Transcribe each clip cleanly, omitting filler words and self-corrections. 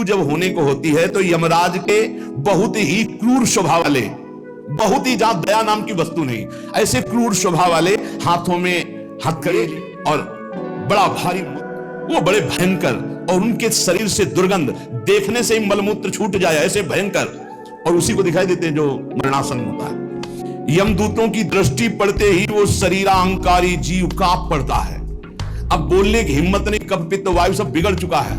मृत्यु जब होने को होती है तो यमराज के बहुत ही क्रूर स्वभाव वाले, बहुत ही ज्यादा दया नाम की वस्तु नहीं, ऐसे क्रूर स्वभाव वाले हाथों में हथकड़ी और बड़ा भारी, वो बड़े भयंकर, और उनके शरीर से दुर्गंध, देखने से ही मलमूत्र छूट जाए ऐसे भयंकर, और उसी को दिखाई देते हैं जो मरणासन होता है। यमदूतों की दृष्टि पड़ते ही वो शरीराहंकारी जीव कांप पड़ता है। अब बोलने की हिम्मत नहीं, कफ पित्त वायु सब बिगड़ चुका है,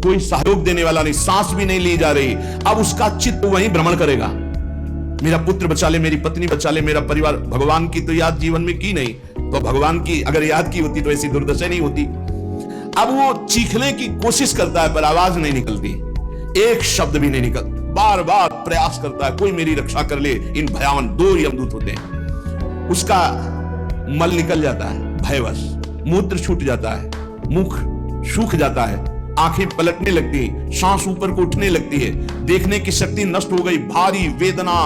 कोई सहयोग देने वाला नहीं, सांस भी नहीं ली जा रही। अब उसका चित्त वहीं भ्रमण करेगा, मेरा पुत्र बचा ले, मेरी पत्नी बचा ले, मेरा परिवार। भगवान की तो याद जीवन में की नहीं, तो भगवान की अगर याद की होती तो ऐसी दुर्दशा नहीं होती। अब वो चीखने की कोशिश करता है पर आवाज नहीं निकलती, एक शब्द भी नहीं निकलता, बार बार प्रयास करता है कोई मेरी रक्षा कर ले। इन भयावन 2 यमदूत होते हैं। उसका मल निकल जाता है भयवश, मूत्र छूट जाता है, मुख सूख जाता है, आंखें पलटने लगती है, सांस ऊपर को उठने लगती है, देखने की शक्ति नष्ट हो गई, भारी वेदना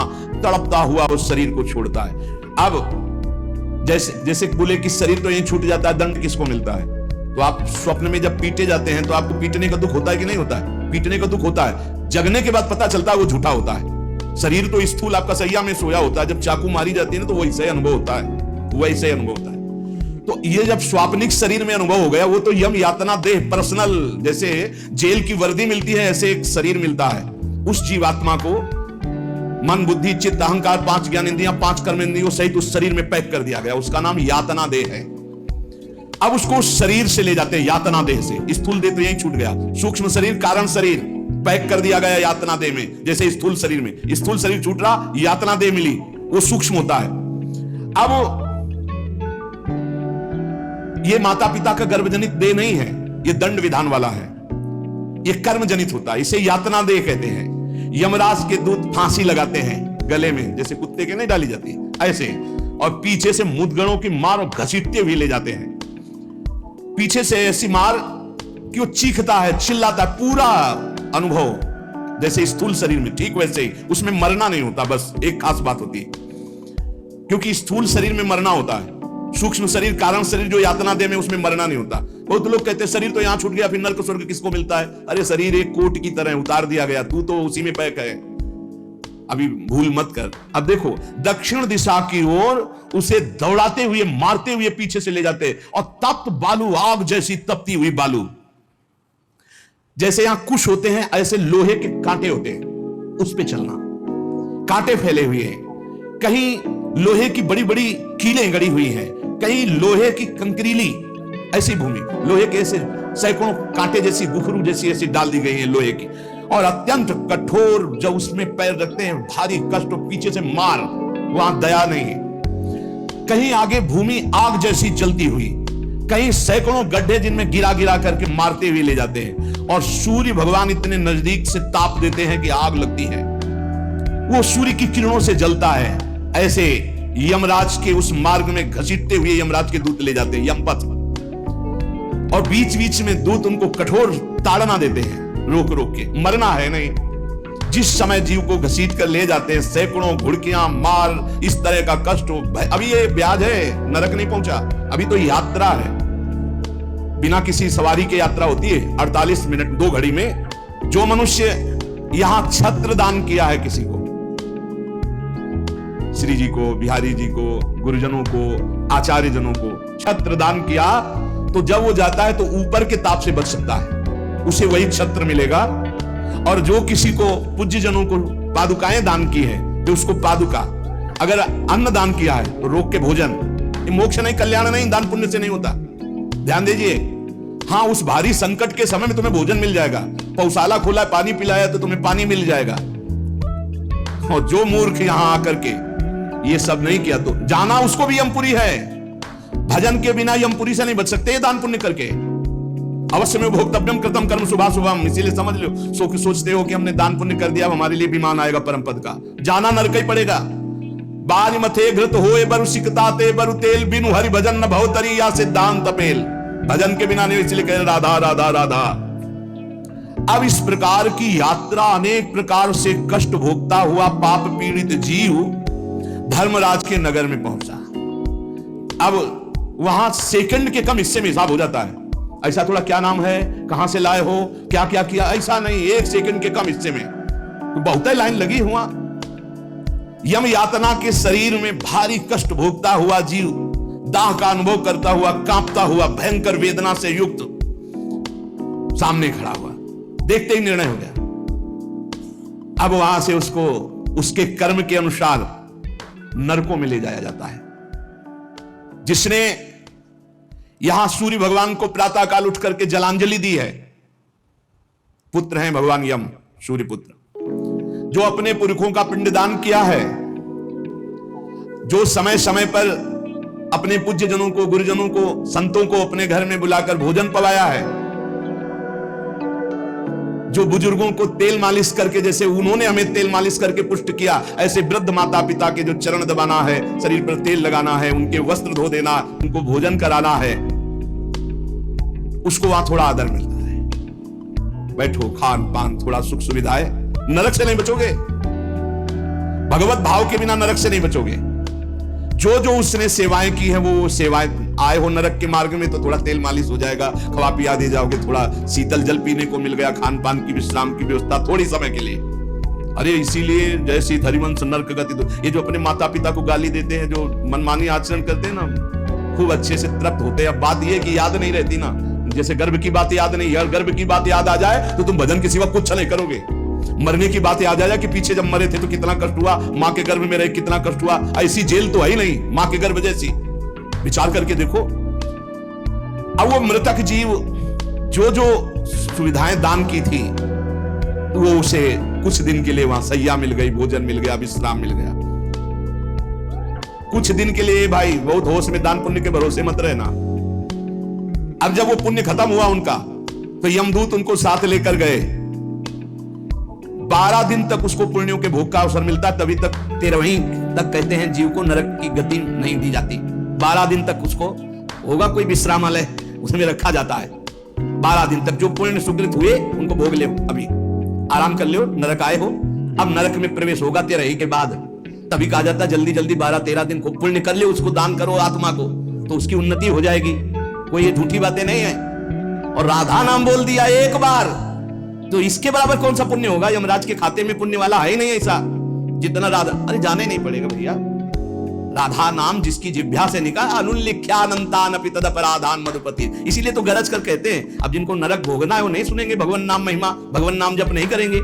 तड़पता हुआ उस शरीर को छोड़ता है। अब जैसे बोले कि शरीर तो यहीं छूट जाता है, दंड किसको मिलता है? तो आप स्वप्न में जब पीटे जाते हैं तो आपको पीटने का दुख होता है कि नहीं होता है? पीटने का दुख होता है, जगने के बाद पता चलता है वो झूठा होता है। शरीर तो स्थूल आपका सैया में सोया होता है, जब चाकू मारी जाती है ना तो वैसे अनुभव होता है, वैसे अनुभव होता है। तो ये जब स्वाप्निक शरीर में अनुभव हो गया, वो तो यम यातना देह पर्सनल, जैसे जेल की वर्दी मिलती है ऐसे एक शरीर मिलता है। उस जीवात्मा को मन बुद्धि चित्त अहंकार 5 ज्ञान इंद्रियां 5 कर्म इंद्रियों सहित उस शरीर में पैक कर दिया गया, उसका नाम यातना देह है। अब उसको उस शरीर से ले जाते हैं यातना देह से, स्थूल देह तो यहीं छूट गया, सूक्ष्म शरीर कारण शरीर पैक कर दिया गया यातना देह में। जैसे स्थूल शरीर में, स्थूल शरीर छूट रहा, यातना देह मिली, वो सूक्ष्म होता है। अब ये माता पिता का गर्भजनित देह नहीं है, ये दंड विधान वाला है, ये कर्म जनित होता है, इसे यातना देह कहते हैं। यमराज के दूत फांसी लगाते हैं गले में, जैसे कुत्ते के नहीं डाली जाती ऐसे, और पीछे से मुदगणों की मार घसीटते हुए ले जाते हैं। पीछे से ऐसी मार कि वो चीखता है, चिल्लाता है, पूरा अनुभव जैसे स्थूल शरीर में, ठीक वैसे ही उसमें मरना नहीं होता। बस एक खास बात होती है, क्योंकि स्थूल शरीर में मरना होता है, सूक्ष्म शरीर कारण शरीर जो यातना दे में उसमें मरना नहीं होता। बहुत लोग कहते हैं शरीर तो यहां छूट गया फिर नरक स्वर्ग किसको मिलता है? अरे शरीर एक कोट की तरह उतार दिया गया, तू तो उसी में पैक है, अभी भूल मत कर। अब देखो दक्षिण दिशा की ओर उसे दौड़ाते हुए मारते हुए पीछे से ले जाते, और तप्त बालू, आग जैसी तपती हुई बालू, जैसे यहां कुश होते हैं ऐसे लोहे के कांटे होते हैं, उस पे चलना, कांटे फैले हुए हैं, कहीं लोहे की बड़ी बड़ी कीलें गड़ी हुई हैं, कहीं लोहे की कंकरीली ऐसी भूमि, लोहे के ऐसे सैकड़ों कांटे जैसी गुखरू जैसी ऐसी डाल दी गई है लोहे की, और अत्यंत कठोर जब उसमें पैर रखते हैं भारी कष्ट, और पीछे से मार, वहां दया नहीं है। कहीं आगे भूमि आग जैसी जलती हुई, कहीं सैकड़ों गड्ढे जिनमें गिरा गिरा करके मारते हुए ले जाते हैं, और सूर्य भगवान इतने नजदीक से ताप देते हैं कि आग लगती है, वो सूर्य की किरणों से जलता है। ऐसे यमराज के उस मार्ग में घसीटते हुए यमराज के दूत ले जाते हैं यमपथ, और बीच बीच में दूत उनको कठोर ताड़ना देते हैं, रोक रोक के, मरना है नहीं। जिस समय जीव को घसीट कर ले जाते हैं, सैकड़ों घुड़कियां मार, इस तरह का कष्ट हो। अभी ये ब्याज है, नरक नहीं पहुंचा, अभी तो यात्रा है, बिना किसी सवारी के यात्रा होती है 48 मिनट 2 घड़ी में। जो मनुष्य यहां छत्र दान किया है किसी को, श्री जी को, बिहारी जी को, गुरुजनों को, आचार्य जनों को छत्र दान किया, तो जब वो जाता है तो ऊपर के ताप से बच सकता है, उसे वही छत्र मिलेगा। और जो किसी को पूज्य जनों को पादुकाएं दान की है तो उसको पादुका, अगर अन्न दान किया है तो रोक के भोजन, ये मोक्ष नहीं, कल्याण नहीं, दान पुण्य से नहीं होता, ध्यान दीजिए। हाँ, उस भारी संकट के समय में तुम्हें भोजन मिल जाएगा, पौशाला खोला पानी पिलाया तो तुम्हें पानी मिल जाएगा। और जो मूर्ख यहां आकर के ये सब नहीं किया तो जाना उसको भी यमपुरी है। भजन के बिना यमपुरी से नहीं बच सकते, दान पुण्य करके। अवश्य में भोक्तव्यम कृतम कर्म शुभा शुभम, इसीलिए समझ लो, सोचते हो कि हमने दान पुण्य कर दिया, हमारे लिए भी मान आएगा परम पद का। जाना नरक ही पड़ेगा। बारी मथे घृत होए बरु सिकताते बरु तेल, बिनु हरि भजन न भवतरी या सिद्धांत पेल। भजन के बिना नहीं, इसलिए कह राधा राधा राधा। अब इस प्रकार की यात्रा, अनेक प्रकार से कष्ट भोगता हुआ पाप पीड़ित जीव धर्मराज के नगर में पहुंचा। अब वहां सेकंड के कम हिस्से में हिसाब हो जाता है, ऐसा थोड़ा क्या नाम है, कहां से लाए हो, क्या क्या किया, ऐसा नहीं। 1 सेकंड के कम हिस्से में तो बहुत लाइन लगी हुआ। यम यातना के शरीर में भारी कष्ट भोगता हुआ जीव दाह का अनुभव करता हुआ, कांपता हुआ, भयंकर वेदना से युक्त सामने खड़ा हुआ। देखते ही निर्णय हो गया। अब वहां से उसको उसके कर्म के अनुसार नरकों में ले जाया जाता है। जिसने यहां सूर्य भगवान को प्रातः काल उठ करके जलांजलि दी है, पुत्र हैं भगवान यम, सूर्य पुत्र, जो अपने पुरखों का पिंडदान किया है, जो समय समय पर अपने पूज्य जनों को, गुरुजनों को, संतों को अपने घर में बुलाकर भोजन पवाया है, जो बुजुर्गों को तेल मालिश करके, जैसे उन्होंने हमें तेल मालिश करके पुष्ट किया, ऐसे वृद्ध माता पिता के जो चरण दबाना है, शरीर पर तेल लगाना है, उनके वस्त्र धो देना, उनको भोजन कराना है, उसको वहां थोड़ा आदर मिलता है। बैठो, खान पान, थोड़ा सुख सुविधाएं। नरक से नहीं बचोगे, भगवत भाव के बिना नरक से नहीं बचोगे। जो जो उसने सेवाएं की है, वो सेवाएं, आए हो नरक के मार्ग में तो थोड़ा तेल मालिश हो जाएगा, खवा पिया दे जाओगे, थोड़ा शीतल जल पीने को मिल गया, खान पान की, विश्राम की व्यवस्था थोड़ी समय के लिए। अरे इसीलिए जैसे हरिवंश नरक गति, तो ये जो अपने माता पिता को गाली देते हैं, जो मनमानी आचरण करते हैं ना, खूब अच्छे से तृप्त होते हैं। अब बात यह कि याद नहीं रहती ना, जैसे गर्भ की बात याद नहीं, अगर गर्भ की बात याद आ जाए तो तुम भजन के सिवा कुछ नहीं करोगे। मरने की बात याद आ जाए कि पीछे जब मरे थे तो कितना कष्ट हुआ, मां के गर्भ में रहे कितना कष्ट हुआ, ऐसी जेल तो है ही नहीं मां के गर्भ जैसी। विचार करके देखो। अब वो मृतक जीव जो जो सुविधाएं दान की थी, वो उसे कुछ दिन के लिए वहां सैया मिल गई, भोजन मिल गया, विश्राम मिल गया। कुछ दिन के लिए भाई, बहुत होश में दान पुण्य के भरोसे मत रहना। अब जब वो पुण्य खत्म हुआ उनका, तो यमदूत उनको साथ लेकर गए। 12 दिन तक उसको पुण्यों के भोग का अवसर मिलता, तभी तक 13वीं तक कहते हैं जीव को नरक की गति नहीं दी जाती। 12 दिन तक उसको होगा कोई विश्रामालय, उसमें रखा जाता है। 12 दिन तक जो पुण्य सुकृत हुए उनको भोग ले, अभी आराम कर लो, नरक आए हो। अब नरक में प्रवेश होगा 13वीं के बाद, तभी कहा जाता है जल्दी जल्दी 12-13 दिन को पुण्य कर ले, उसको दान करो आत्मा को, तो उसकी उन्नति हो जाएगी। कोई ये झूठी बातें नहीं है। और राधा नाम बोल दिया एक बार तो इसके बराबर कौन सा पुण्य होगा? यमराज के खाते में पुण्य वाला है ही नहीं ऐसा जितना राधा। अरे जाने नहीं पड़ेगा भैया, राधा नाम जिसकी जिह्वा से निकला, अनुल्लिख्यानंतान अपि तदपराधान मधुपति। इसीलिए तो गरज कर कहते हैं, अब जिनको नरक भोगना है वो नहीं सुनेंगे भगवान नाम महिमा, भगवान नाम जप नहीं करेंगे।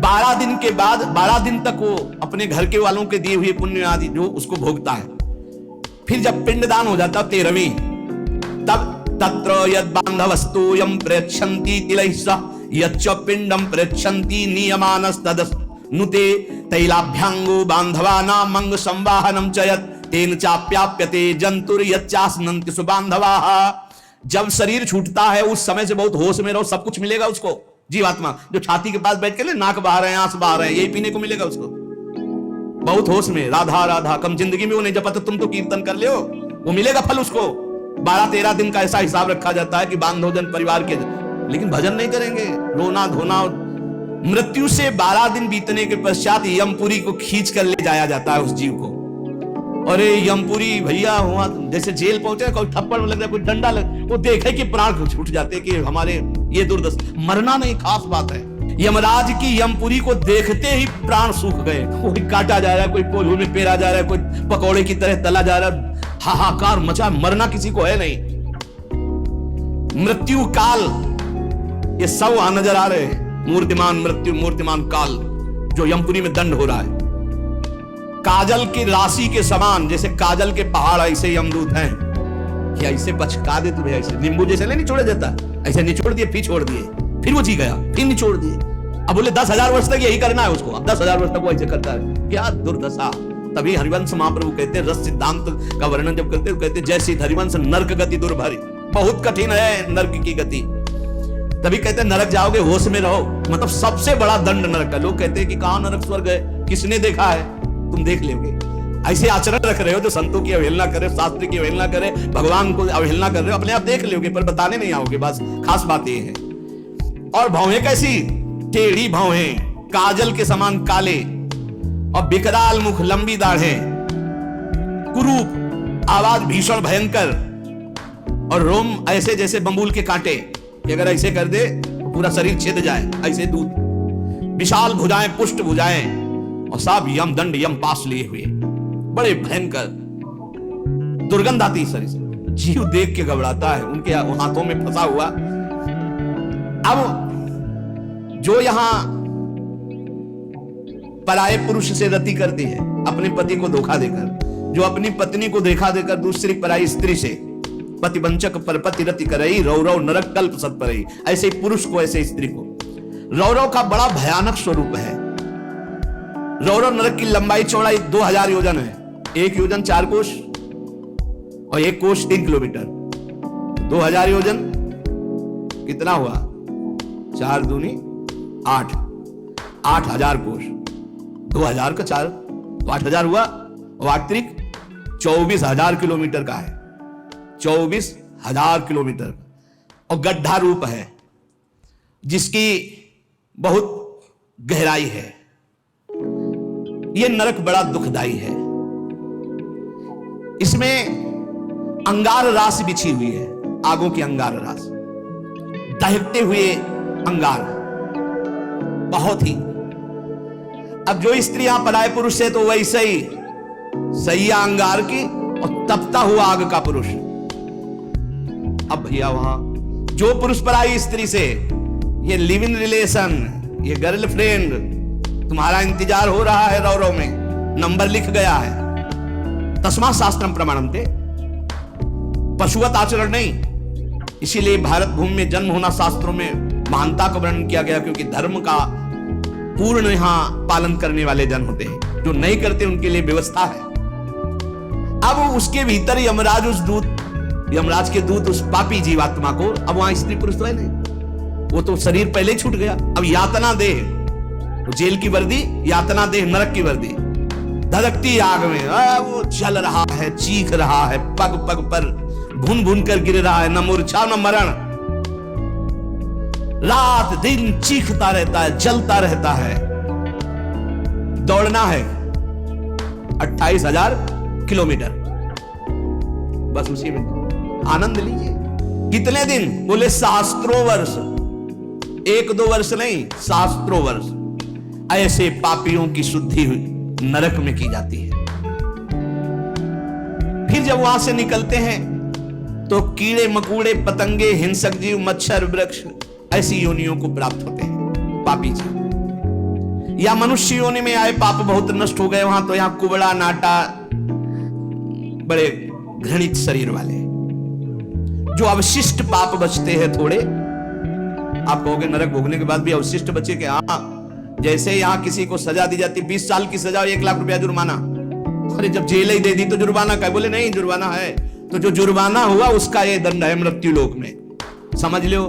12 दिन के बाद 12 दिन तक वो अपने घर के वालों के दिए हुए पुण्य आदि जो उसको भोगता है। फिर जब पिंडदान हो जाता 13वीं, तब तत्र यद बांधवस्तु यम प्रेक्षन्ति तिलैः सह यच्च पिंडम प्रेक्षन्ति नियमानस्तदनुते तैलाभ्यांगो बांधवानां मंग संवाहनम च यत् तेन चाप्याप्यते जंतुर यच्चास्नन्ति सुबांधवाः। जब शरीर छूटता है उस समय से बहुत होश में रहो, सब कुछ मिलेगा उसको। जीवात्मा जो छाती के पास बैठ के नाक बहा रहे हैं, आंस बहा रहे हैं, यही पीने को मिलेगा उसको, बहुत होश में। राधा राधा कम जिंदगी में वो नहीं जपा, तो तुम तो कीर्तन कर लियो, वो मिलेगा फल उसको। 12-13 दिन का ऐसा हिसाब रखा जाता है कि बांधोजन परिवार के, लेकिन भजन नहीं करेंगे, रोना धोना। मृत्यु से 12 दिन बीतने के पश्चात यमपुरी को खींच कर ले जाया जाता है उस जीव को। अरे यमपुरी भैया हुआ जैसे जेल पहुंचे, कोई थप्पड़ लग रहा है, कोई डंडा लग, वो देखे कि प्राण छूट जाते कि हमारे ये दुर्दशा। मरना नहीं खास बात है, यमराज की यमपुरी को देखते ही प्राण सूख गए। कोई काटा जा रहा है, कोई पोलू में पेरा जा रहा है, कोई पकौड़े की तरह तला जा रहा है, हाहाकार मचा। मरना किसी को है नहीं। मृत्यु काल ये सब वहां नजर आ रहे हैं, मूर्तिमान मृत्यु, मूर्तिमान काल जो यमपुरी में दंड हो रहा है। काजल की राशि के समान, जैसे काजल के पहाड़ ऐसे यमदूत हैं कि ऐसे बचका दे तुम्हें, ऐसे नींबू जैसे नहीं निचोड़ा जाता, ऐसे निचोड़ दिए, फिर छोड़ दिए, फिर वो जी गया, फिर निचोड़ दिए। अब बोले 10,000 वर्ष तक यही करना है उसको, अब 10,000 वर्ष तक वो ऐसे करता है। क्या दुर्दशा। तभी हरिवंश महाप्रभु कहते हैं, रस सिद्धांत का वर्णन जब करते हैं, कहते जैसे हरिवंश नरक गति दुर्भरी, बहुत कठिन है नरक की गति। तभी कहते हैं नरक जाओगे होश में रहो, मतलब सबसे बड़ा दंड नरक का। लोग कहते हैं कि कहां नरक स्वर्ग है, किसने देखा है? तुम देख लोगे। ऐसे आचरण रख रहे हो जो संतों की अवहेलना करे, शास्त्र की अवहेलना करे, भगवान को अवहेलना कर रहे हो, अपने आप देख लोगे, पर बताने नहीं आओगे। बस खास बात ये है। और भौहें कैसी? टेढ़ी भौहें, काजल के समान काले, और विकराल मुख, लंबी दाढ़ें, कुरूप, आवाज भीषण भयंकर, और रोम ऐसे जैसे बंबूल के कांटे कि अगर ऐसे कर दे तो पूरा शरीर छेद जाए, ऐसे दूध, विशाल भुजाएं, पुष्ट भुजाएं, और सब यम दंड यम पास लिए हुए, बड़े भयंकर, दुर्गंध आती शरीर से, जीव देख के घबराता है, उनके हाथों में फंसा हुआ। अब जो यहां पराये पुरुष से रति करती है, अपने पति को धोखा देकर, जो अपनी पत्नी को धोखा देकर दूसरी पराई स्त्री से पतिवंचक परपति रति करई, रौरव नरक कल्प सत परई, ऐसे पुरुष को, ऐसे स्त्री को। रौरव का बड़ा भयानक स्वरूप है। रौरव नरक की लंबाई चौड़ाई 2000 योजन है, 1 योजन 4 कोश और 1 कोश 3 किलोमीटर, 2000 योजन कितना हुआ, 4 दूनी 8, 8000 कोश, 2000 का 4 तो 8000 हुआ, और अतिरिक्त 24000 किलोमीटर का है, 24000 किलोमीटर, और गड्ढा रूप है जिसकी बहुत गहराई है। यह नरक बड़ा दुखदाई है। इसमें अंगार रास बिछी हुई है, आगों की अंगार रास, दहकते हुए अंगार, बहुत ही। अब जो स्त्रियां पराये पुरुष से, तो वैसे ही सैया अंगार की और तपता हुआ आग का पुरुष। अब भैया वहां जो पुरुष पराई स्त्री से, ये लिव इन रिलेशन, ये गर्लफ्रेंड, तुम्हारा इंतजार हो रहा है, रौरव में नंबर लिख गया है, तस्मा शास्त्रम प्रमाणन्ते, पशुवत आचरण नहीं। इसीलिए भारत भूमि में जन्म होना शास्त्रों में महानता का वर्णन किया गया, क्योंकि धर्म का पूर्ण यहां पालन करने वाले जन होते हैं, जो नहीं करते उनके लिए व्यवस्था है। अब उसके भीतर यमराज, उस दूत, यमराज के दूत उस पापी जीवात्मा को, अब वहां स्त्री पुरुष तो है नहीं, वो तो शरीर पहले ही छूट गया, अब यातना देह, वो जेल की वर्दी, यातना देह नरक की वर्दी, धधकती आग में वो जल रहा है, चीख रहा है, पग पग पर भून भून कर गिर रहा है, न मूर्छा न मरण, रात दिन चीखता रहता है, जलता रहता है। दौड़ना है 28000 किलोमीटर, बस उसी में आनंद लीजिए। कितने दिन? बोले सहस्त्रों वर्ष, 1-2 वर्ष नहीं, सहस्त्रों वर्ष। ऐसे पापियों की शुद्धि नरक में की जाती है। फिर जब वहां से निकलते हैं तो कीड़े मकोड़े, पतंगे, हिंसक जीव, मच्छर, वृक्ष, ऐसी योनियों को प्राप्त होते हैं पापी जीव। या मनुष्य योनि में आए पाप बहुत नष्ट हो गए वहां, तो यहां कुबड़ा, नाटा, बड़े घृणित शरीर वाले, जो अवशिष्ट पाप बचते हैं थोड़े। आप कहोगे नरक भोगने के बाद भी अवशिष्ट बचे के? हाँ, जैसे यहां किसी को सजा दी जाती, 20 साल की सजा और 1 लाख रुपया जुर्माना। अरे जब जेल ही दे दी तो जुर्माना का? बोले नहीं, जुर्माना है। तो जो जुर्माना हुआ उसका ये दंड है मृत्यु लोक में, समझ लो।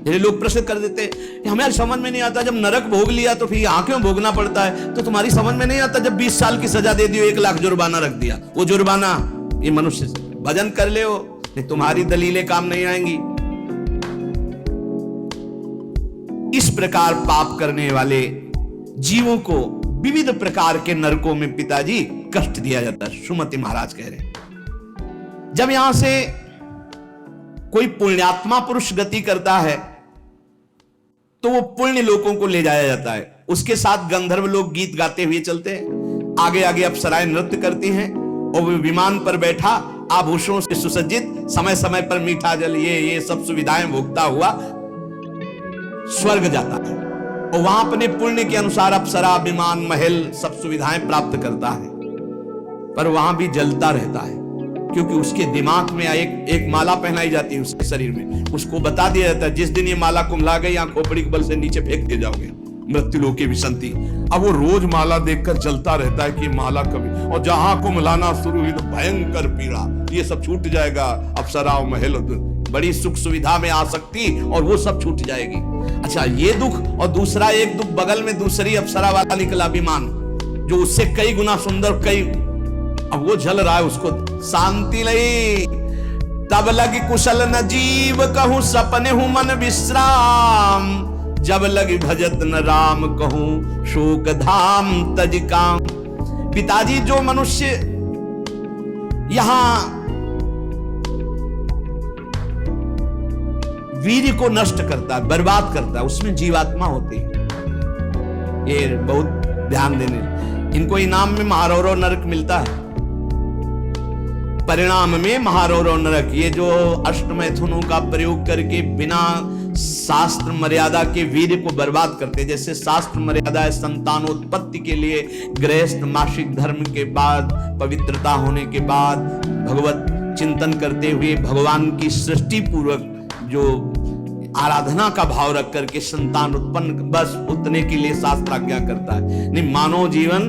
ये लोग प्रश्न कर देते, हमें समझ में नहीं आता, जब नरक भोग लिया तो फिर यहां क्यों भोगना पड़ता है? तो तुम्हारी समझ में नहीं आता, जब 20 साल की सजा दे दी, 1 लाख जुर्माना रख दिया, वो जुर्माना ये मनुष्य से भजन कर ले हो, तुम्हारी दलीलें काम नहीं आएंगी। इस प्रकार पाप करने वाले जीवों को विविध प्रकार के नरकों में पिताजी कष्ट दिया जाता है। सुमति महाराज कह रहे हैं, जब यहां से कोई पुण्यात्मा पुरुष गति करता है तो वो पुण्य लोकों को ले जाया जाता है, उसके साथ गंधर्व लोग गीत गाते हुए चलते हैं, आगे आगे अप्सराएं नृत्य करती हैं, और वो विमान पर बैठा आभूषणों से सुसज्जित, समय समय पर मीठा जल, ये सब सुविधाएं भोगता हुआ स्वर्ग जाता है, और वहां अपने पुण्य के अनुसार अप्सरा, विमान, महल, सब सुविधाएं प्राप्त करता है। पर वहां भी जलता रहता है, क्योंकि उसके दिमाग में एक माला पहनाई जाती है उसके शरीर में, उसको बता दिया जाता है जिस दिन ये माला कुम्हला गई, यहाँ खोपड़ी के बल से नीचे फेंक दिए जाओगे, मृत्यु लोक की विसंति। अब वो रोज माला देखकर जलता रहता है कि माला कभी, और जहां कुम्हलाना शुरू हुई तो भयंकर पीड़ा, ये सब छूट जाएगा, अप्सरा महल, बड़ी सुख सुविधा में आ सकती, और वो सब छूट जाएगी। अच्छा, ये दुख, और दूसरा एक दुख बगल में दूसरी अप्सरा वाला निकला विमान, जो उससे कई गुना सुंदर, कई, अब वो जल रहा है, उसको शांति नहीं। तब लगी कुशल न जीव कहूं, सपने हूं मन विश्राम, जब लगी भजत न राम कहूं, शोक धाम तज काम। पिताजी, जो मनुष्य यहां वीर्य को नष्ट करता है, बर्बाद करता है, उसमें जीवात्मा होती है। ये बहुत ध्यान देने, इनको इनाम में महारौरव नरक मिलता है, परिणाम में महारौरव नरक। ये जो अष्टमैथुनों का प्रयोग करके बिना शास्त्र मर्यादा के वीर्य को बर्बाद करते, जैसे शास्त्र मर्यादा है संतानोत्पत्ति के लिए, गृहस्थ मासिक धर्म के बाद, पवित्रता होने के बाद, भगवत चिंतन करते हुए भगवान की सृष्टि पूर्वक जो आराधना का भाव रख करके संतान उत्पन्न, बस उतने के लिए शास्त्र आज्ञा करता है। नहीं, मानव जीवन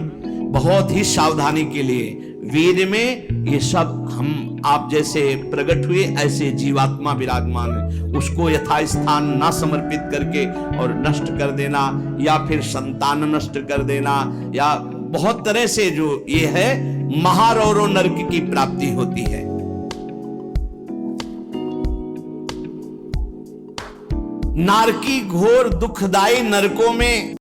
बहुत ही सावधानी के लिए वेद में ये सब हम आप जैसे प्रकट हुए ऐसे जीवात्मा विराजमान है, उसको यथास्थान ना समर्पित करके और नष्ट कर देना, या फिर संतान नष्ट कर देना, या बहुत तरह से जो ये है महारौरव नरक की प्राप्ति होती है। नारकी घोर दुखदायी नरकों में